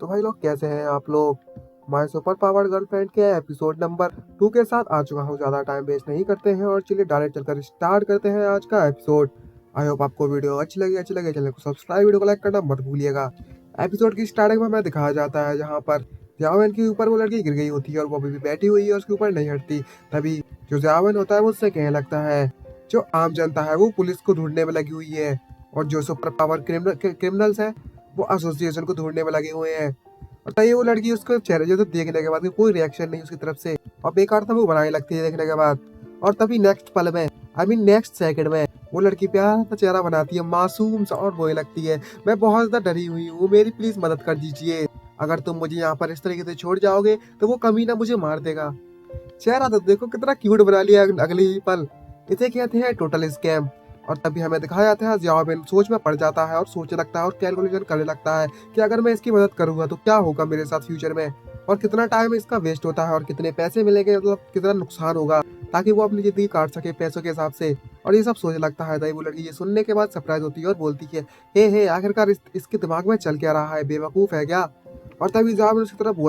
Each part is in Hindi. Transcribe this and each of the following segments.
तो भाई लोग कैसे हैं आप लोग। माय सुपर पावर्ड गर्लफ्रेंड के एपिसोड नंबर 2 के साथ आ चुका हूँ। ज़्यादा टाइम वेस्ट नहीं करते हैं और चलिए डायरेक्ट चलकर स्टार्ट करते हैं आज का एपिसोड। आई होप आपको वीडियो अच्छी लगे चैनल को सब्सक्राइब, वीडियो को लाइक करना मत भूलिएगा। एपिसोड की स्टार्टिंग में हमें दिखाया जाता है जहाँ पर जावेन के ऊपर वो लड़की गिर गई होती है और वो अभी भी बैठी हुई है, उसके ऊपर नहीं हटती। तभी जो जावेन होता है वो उससे कहने लगता है जो आम जनता है वो पुलिस को ढूंढने में लगी हुई है और जो सुपर पावर क्रिमिनल्स है वो एसोसिएशन को ढूंढने में लगे हुए हैं। और तभी वो लड़की उसको चेहरे जो देखने के बाद कोई रिएक्शन नहीं उसकी तरफ से और बेकार था वो बनाने लगती है देखने के बाद। और तभी नेक्स्ट पल में नेक्स्ट सेकंड में वो लड़की प्यारा सा चेहरा बनाती है मासूम सा और रोने लगती है, मैं बहुत ज्यादा डरी हुई हूँ, मेरी प्लीज मदद कर दीजिए। अगर तुम मुझे यहाँ पर इस तरीके से छोड़ जाओगे तो वो कमीना मुझे मार देगा। चेहरा तो देखो कितना क्यूट बना लिया अगले ही पल। इसे कहते हैं टोटल स्कैम। और तभी हमें दिखाया जाता है जियाओबिन सोच में पड़ जाता है और सोचने लगता है और कैलकुलेशन करने लगता है कि अगर मैं इसकी मदद करूंगा तो क्या होगा मेरे साथ फ्यूचर में, और कितना टाइम इसका वेस्ट होता है और कितने पैसे मिलेंगे, मतलब कितना नुकसान होगा ताकि वो अपनी जिंदगी काट सके पैसों के हिसाब से। और ये सब सोचने लगता है। तभी वो लड़की ये सुनने के बाद सरप्राइज होती है और बोलती है हे आखिरकार इसके दिमाग में चल क्या रहा है, बेवकूफ है क्या। और तभी जियाओबिन उसकी तरफ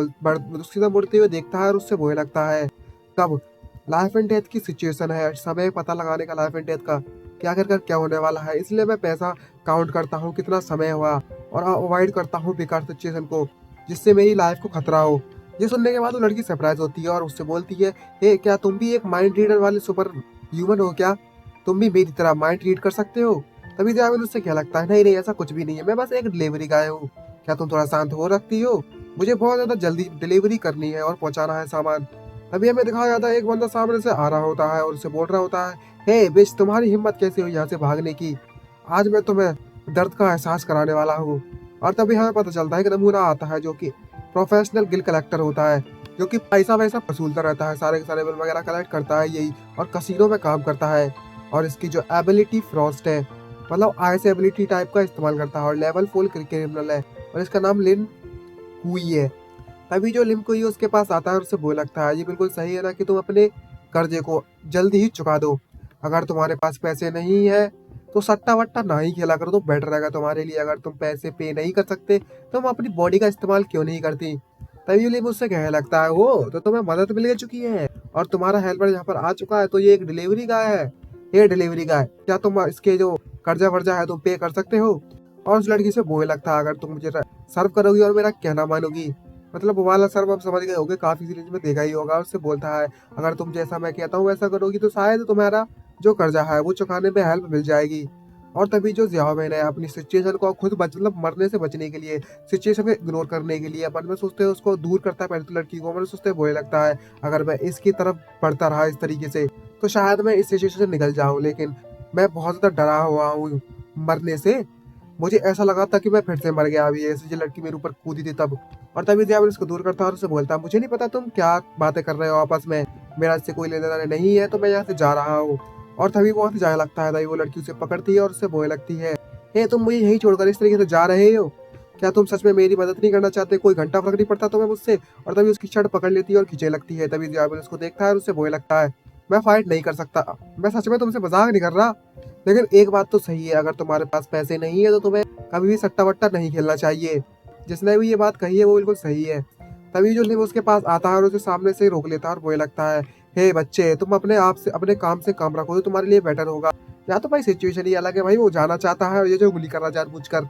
उसकी तरफ मुड़ते हुए देखता है और उससे बोलने लगता है कब लाइफ एंड डेथ की सिचुएशन है, समय पता लगाने का लाइफ एंड डेथ का कि आखिरकार क्या होने वाला है, इसलिए मैं पैसा काउंट करता हूँ कितना समय हुआ और अवॉइड करता हूँ बेकार सिचुएशन को जिससे मेरी लाइफ को खतरा हो। ये सुनने के बाद वो लड़की सरप्राइज होती है और उससे बोलती है हे क्या तुम भी एक माइंड रीडर वाले सुपर ह्यूमन हो क्या, तुम भी मेरी तरह माइंड रीड कर सकते हो। तभी जावेद उससे क्या लगता है नहीं नहीं ऐसा कुछ भी नहीं है, मैं बस एक डिलीवरी गाय हूँ, क्या तुम थोड़ा शांत हो रखती हो, मुझे बहुत ज्यादा जल्दी डिलीवरी करनी है और पहुंचाना है सामान। तभी हमें दिखाया जाता है एक बंदा सामने से आ रहा होता है और उससे बोल रहा होता है हे बिच तुम्हारी हिम्मत कैसे हुई यहाँ से भागने की, आज मैं तुम्हें दर्द का एहसास कराने वाला हूँ। और तभी हमें पता चलता है कि नमूना आता है जो कि प्रोफेशनल बिल कलेक्टर होता है, जो कि पैसा वैसा वसूलता रहता है, सारे के सारे बिल वगैरह कलेक्ट करता है यही और कसीनो में काम करता है। और इसकी जो एबिलिटी फ्रॉस्ट है, मतलब आइस एबिलिटी टाइप का इस्तेमाल करता है और लेवल 4 क्रिमिनल है और इसका नाम लिन हुई है। तभी जो लिम कोई उसके पास आता है और उससे बोल लगता है ये बिल्कुल सही है ना कि तुम अपने कर्जे को जल्दी ही चुका दो, अगर तुम्हारे पास पैसे नहीं है तो सट्टा वट्टा ना ही खेला करो तो बेटर रहेगा तुम्हारे लिए, अगर तुम पैसे पे नहीं कर सकते तो तुम अपनी बॉडी का इस्तेमाल क्यों नहीं करती। तभी लिम उससे कहने लगता है वो तो तुम्हें मदद मिल चुकी है और तुम्हारा हेल्पर यहाँ पर आ चुका है, तो ये एक डिलीवरी गाय है, ये डिलीवरी गाय क्या तुम इसके जो कर्जा वर्जा है तुम पे कर सकते हो। और उस लड़की से बोलने लगता है अगर तुम मुझे सर्व करोगी और मेरा कहना मानोगी, मतलब वो वाला सर्व आप समझ गए होगे, काफी सीरीज में देखा ही होगा। उससे बोलता है अगर तुम जैसा मैं कहता हूँ वैसा करोगी तो शायद तुम्हारा जो कर्जा है वो चुकाने में हेल्प मिल जाएगी। और तभी जो जियाओबेन है अपनी सिचुएशन को खुद मतलब मरने से बचने के लिए, सिचुएशन को इग्नोर करने के लिए मन में सोचते हुए उसको दूर करता है पहले तो लड़की को, मन सोचते हुए बोलने लगता है अगर मैं इसकी तरफ बढ़ता रहा इस तरीके से तो शायद मैं इस सिचुएशन से निकल जाऊँ, लेकिन मैं बहुत ज्यादा डरा हुआ हूँ मरने से, मुझे ऐसा लगा था कि मैं फिर से मर गया अभी ऐसे जो लड़की मेरे ऊपर कूदी थी तब। और तभी जियाओबेन उसको दूर करता है और उससे बोलता है मुझे नहीं पता तुम क्या बातें कर रहे हो आपस में, मेरा इससे कोई लेना देना नहीं है तो मैं यहाँ से जा रहा हूँ। और तभी वो वहाँ से जाने लगता है। तभी वो लड़की उसे पकड़ती है और उससे बोलने लगती है हे तुम मुझे यहीं छोड़कर इस तरीके से जा रहे हो, क्या तुम सच में मेरी मदद नहीं करना चाहते, कोई घंटा फर्क नहीं पड़ता तुम्हें मुझसे। और तभी उसकी शर्ट पकड़ लेती है और खींचने लगती है। तभी जियाओबेन उसको देखता है और उससे बोलने लगता है मैं फाइट नहीं कर सकता, मैं सच में तुमसे मजाक नहीं कर रहा, लेकिन एक बात तो सही है अगर तुम्हारे पास पैसे नहीं है तो तुम्हें कभी भी सट्टा वट्टा नहीं खेलना चाहिए। जिसने भी ये बात कही है वो बिल्कुल सही है। तभी जो लिम उसके पास आता है और उसे सामने से रोक लेता है और बोलने लगता है हे बच्चे तुम अपने आप से अपने काम से काम रखो तो तुम्हारे लिए बेटर होगा, या तो भाई सिचुएशन ही अलग है भाई, वो जाना चाहता है और ये जो उंगली कर रहा है जानबूझकर।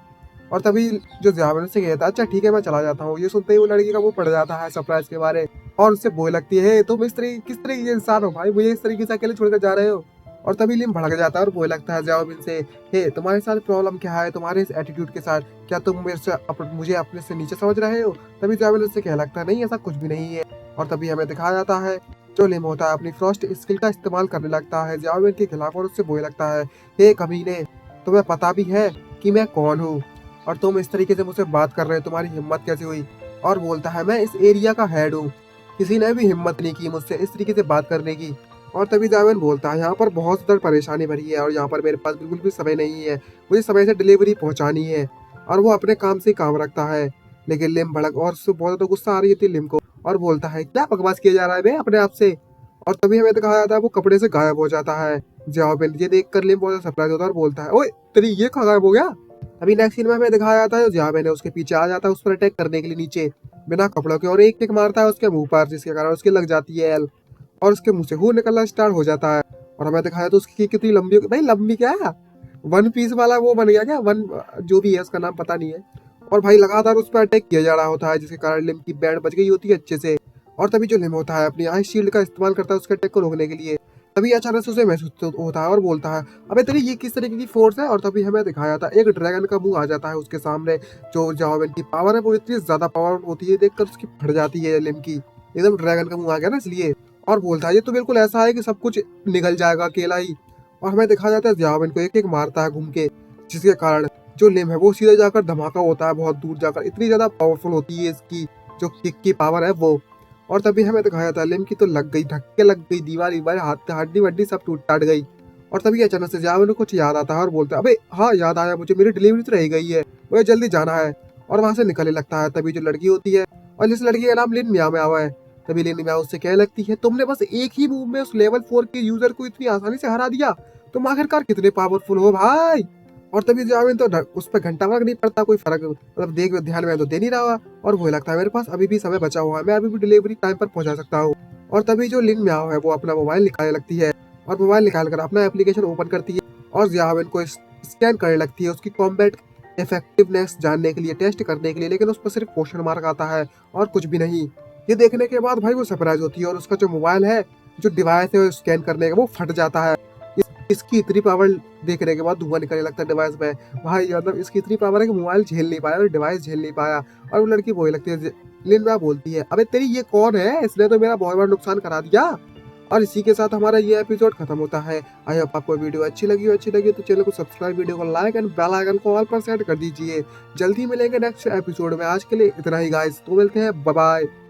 और तभी जो जियाओबेन से कहता है अच्छा ठीक है मैं चला जाता हूँ, ये सुनते ही वो लड़की का वो पड़ जाता है सरप्राइज के बारे और उससे बोलने लगती है "हे, तुम किस तरीके के इंसान हो भाई, मुझे इस तरीके से अकेले छोड़कर जा रहे हो। और तभी लिम भड़क जाता है और बोलने लगता है जियाओबेन से हे तुम्हारे साथ प्रॉब्लम क्या है, तुम्हारे इस एटीट्यूड के साथ क्या तुम मेरे से मुझे अपने से नीचे समझ रहे हो। तभी जियाओबेन उससे कहने लगता है नहीं ऐसा कुछ भी नहीं है। और तभी हमें दिखाया जाता है जो लिम होता है अपनी फ्रॉस्ट स्किल का इस्तेमाल करने लगता है जियाओबेन के खिलाफ और उससे बोलने लगता है हे कमीने तुम्हें पता भी है कि मैं कौन हूँ और तुम इस तरीके से मुझसे बात कर रहे हो, तुम्हारी हिम्मत कैसे हुई। और बोलता है मैं इस एरिया का हेड हूँ, किसी ने भी हिम्मत नहीं की मुझसे इस तरीके से बात करने की। और तभी जियाओबेन बोलता है यहाँ पर बहुत ज़्यादा परेशानी भरी है और यहाँ पर मेरे पास बिल्कुल भी समय नहीं है, मुझे समय से डिलीवरी पहुँचानी है। और वो अपने काम से काम रखता है, लेकिन लिम भड़क और उससे बहुत ज़्यादा गुस्सा आ रही थी लिम को और बोलता है क्या बकवास किया जा रहा है बे अपने आप से। और तभी हमें दिखाया जाता है वो कपड़े से गायब हो जाता है। जियाओबेन ये देख कर लिम बहुत सरप्राइज होता है और बोलता है ओए तेरी ये कहाँ गायब हो गया। अभी नेक्स्ट सीन में हमें दिखाया जाता है जहाँ मैंने उसके पीछे आ जाता है उस पर अटैक करने के लिए नीचे बिना कपड़ों के, और एक किक मारता है उसके मुंह पर जिसके कारण उसकी लग जाती है एल और उसके मुंह से खून निकलना स्टार्ट हो जाता है। और हमें दिखाया तो उसकी कितनी लंबी, भाई लंबी क्या है, वन पीस वाला वो बन गया क्या, वन जो भी है उसका नाम पता नहीं है। और भाई लगातार उस पर अटैक किया जा रहा होता है जिसके कारण लिम की बैंड बच गई होती है अच्छे से। और तभी जो लिम होता है अपनी आइस शील्ड का इस्तेमाल करता है उसके अटैक को रोकने के लिए। तभी अचानक से उसे महसूस होता है और बोलता है अबे तेरी ये किस तरीके की फोर्स है। और तभी हमें दिखाया था एक ड्रैगन का मुंह आ जाता है उसके सामने। जो जाओवेन की पावर है वो इतनी ज्यादा पावर होती है, देखकर उसकी फट जाती है लिम की, एकदम ड्रैगन का मुंह आ गया ना इसलिए। और बोलता है ये तो बिल्कुल ऐसा है कि सब कुछ निकल जाएगा अकेला ही। और हमें दिखा जाता है जाओवेन को एक एक मारता है घूम के, जिसके कारण जो लिम है वो सीधे जाकर धमाका होता है बहुत दूर जाकर, इतनी ज्यादा पावरफुल होती है इसकी जो किक की पावर है वो। और तभी हमें दिखाया था लिम की तो लग गई, धक्के लग गई, दीवार हाथ हड्डी वड्डी सब टूट टाट गई। और तभी अचानक से जावे को कुछ याद आता है और बोलता है अबे हाँ याद आया मुझे, मेरी डिलीवरी तो रह गई है, मुझे जल्दी जाना है। और वहां से निकलने लगता है। तभी जो लड़की होती है और जिस लड़की का नाम लिन म्याओ म्याओ है, तभी लिन म्याओ उससे कहने लगती है तुमने बस एक ही मूव में उस लेवल 4 के यूजर को इतनी आसानी से हरा दिया, तुम आखिरकार कितने पावरफुल हो भाई। और तभी जावेन तो उस पर घंटा फर्क नहीं पड़ता, कोई फर्क मतलब देख ध्यान में तो दे नहीं रहा। और वो लगता है मेरे पास अभी भी समय बचा हुआ है, मैं अभी भी डिलीवरी टाइम पर पहुंचा सकता हूँ। और तभी जो लिन म्याओ है वो अपना मोबाइल निकालने लगती है और मोबाइल निकाल कर अपना एप्लीकेशन ओपन करती है और जावेन को स्कैन करने लगती है उसकी कॉम्बैट इफेक्टिवनेस जानने के लिए, टेस्ट करने के लिए। लेकिन उस पर सिर्फ क्वेश्चन मार्क आता है और कुछ भी नहीं। ये देखने के बाद भाई वो सरप्राइज होती है और उसका जो मोबाइल है, जो डिवाइस है स्कैन करने का, वो फट जाता है। इसकी इतनी पावर देखने के बाद धुआं निकलने लगता है डिवाइस में। भाई मतलब इसकी इतनी पावर है कि मोबाइल झेल नहीं पाया और डिवाइस झेल नहीं पाया। और वो लड़की वही लगती है, लिन म्याओ बोलती है अबे तेरी ये कौन है, इसने तो मेरा बहुत बड़ा नुकसान करा दिया। और इसी के साथ हमारा ये एपिसोड खत्म होता है। आई होप आपको वीडियो अच्छी लगी तो चैनल को सब्सक्राइब, वीडियो को लाइक एंड बेल आइकन को ऑल पर सेट कर दीजिए। जल्दी मिलेंगे नेक्स्ट एपिसोड में, आज के लिए इतना ही गाइस, तो मिलते हैं, बाय बाय।